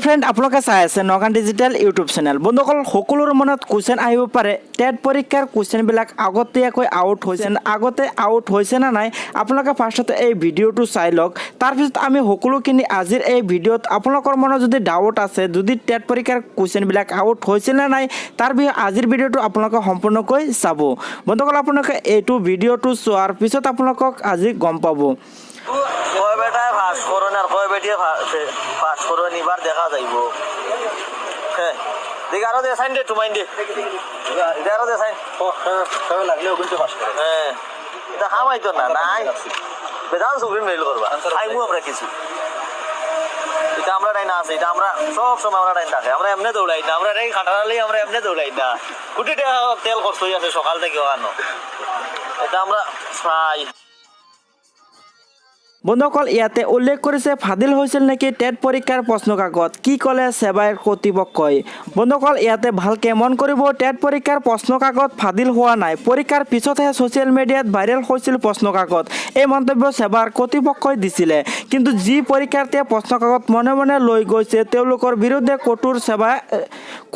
Friend আপোনালোকে চাই আছে নগাঁও ডিজিটেল ইউটিউব চেনেল। বন্ধুসকল সকলোৰে মনত কুৱেশ্যন আহিব পাৰে, টেট পৰীক্ষাৰ কুৱেশ্যনবিলাক আগতীয়াকৈ আউট হৈছে না নাই। আপোনালোকে ফাৰ্ষ্টতে এই ভিডিঅ'টো চাই লওক, তাৰপিছত আমি সকলোখিনি আজিৰ এই ভিডিঅ'ত আপোনালোকৰ মনত যদি ডাউট আছে, যদি টেট পৰীক্ষাৰ কুৱেশ্যনবিলাক আউট হৈছে না নাই, তাৰ বিষয়ে আজিৰ ভিডিঅ'টো আপোনালোকে সম্পূৰ্ণকৈ চাব। বন্ধুসকল আপোনালোকে এইটো ভিডিঅ'টো চোৱাৰ পিছত আপোনালোকক আজি গম পাব। কয় বেটায় ফাঁস করুন আর কয় বেটিয়ে ফাঁস করুন এবার দেখা যাইব। হ্যাঁ দেখ আরো দে সাইন দে টু মাইন্ড দে এটা আরো দে সাইন লাগলেও কিন্তু ফাঁস করে। হ্যাঁ এটা খামাই তো না নাই বেদান সুপ্রিম মেইল করবা খাইমু আমরা কিছু এটা আমরা টাইম আছে, এটা আমরা সব সময় আমরা টাইম থাকে, আমরা এমনি দৌড়াই না, আমরা এই খাটালেই আমরা এমনি দৌড়াই না। কোটি টাকা তেল খরচ হয়ে আছে সকাল থেকে ওখানো, এটা আমরা প্রায়। বন্ধুসকল ইয়াতে উল্লেখ কৰিছে ফাদিল হৈছিল নেকি টেট পৰীক্ষাৰ প্ৰশ্ন কাকত, কি ক'লে সেবাৰ কৰ্তৃপক্ষই। বন্ধুসকল ইয়াতে ভালকৈ মন কৰিব, টেট পৰীক্ষাৰ প্ৰশ্ন কাকত ফাদিল হোৱা নাই, পৰীক্ষাৰ পিছতহে ছ'চিয়েল মিডিয়াত ভাইৰেল হৈছিল প্ৰশ্ন কাকত। এই মন্তব্য সেবাৰ কৰ্তৃপক্ষই দিছিলে, কিন্তু যি পৰীক্ষাৰ্থীয়ে প্ৰশ্ন কাকত মনে মনে লৈ গৈছে তেওঁলোকৰ বিৰুদ্ধে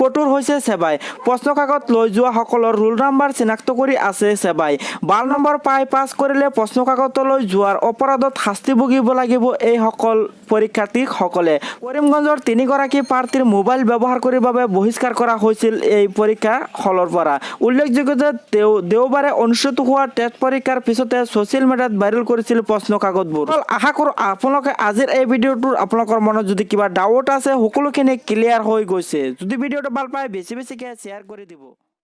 কঠোৰ হৈছে সেবাই। প্ৰশ্ন কাকত লৈ যোৱাসকলৰ ৰোল নম্বৰ চিনাক্ত কৰি আছে সেবাই। 12 নম্বৰ পাছ কৰিলে প্ৰশ্ন কাকতলৈ যোৱাৰ অপৰাধত শাস্তি ভুগিব লাগিব এইসকল পৰীক্ষাৰ্থীসকলে। কৰিমগঞ্জৰ 3গৰাকী প্ৰাৰ্থীৰ মোবাইল ব্যৱহাৰ কৰাৰ বাবে বহিষ্কাৰ কৰা হৈছিল এই পৰীক্ষা হলৰ পৰা। উল্লেখযোগ্য যে দেওবাৰে অনুষ্ঠিত হোৱা টেট পৰীক্ষাৰ পিছতে ছ'চিয়েল মিডিয়াত ভাইৰেল কৰিছিল প্ৰশ্ন কাকতবোৰ। আশা কৰোঁ আপোনালোকে আজিৰ এই ভিডিঅ'টোৰ আপোনালোকৰ মনত যদি কিবা ডাউট আছে সকলোখিনি ক্লিয়াৰ হৈ গৈছে। যদি ভিডিঅ'টো ভাল পায় বেছিকৈ শ্বেয়াৰ কৰি দিব।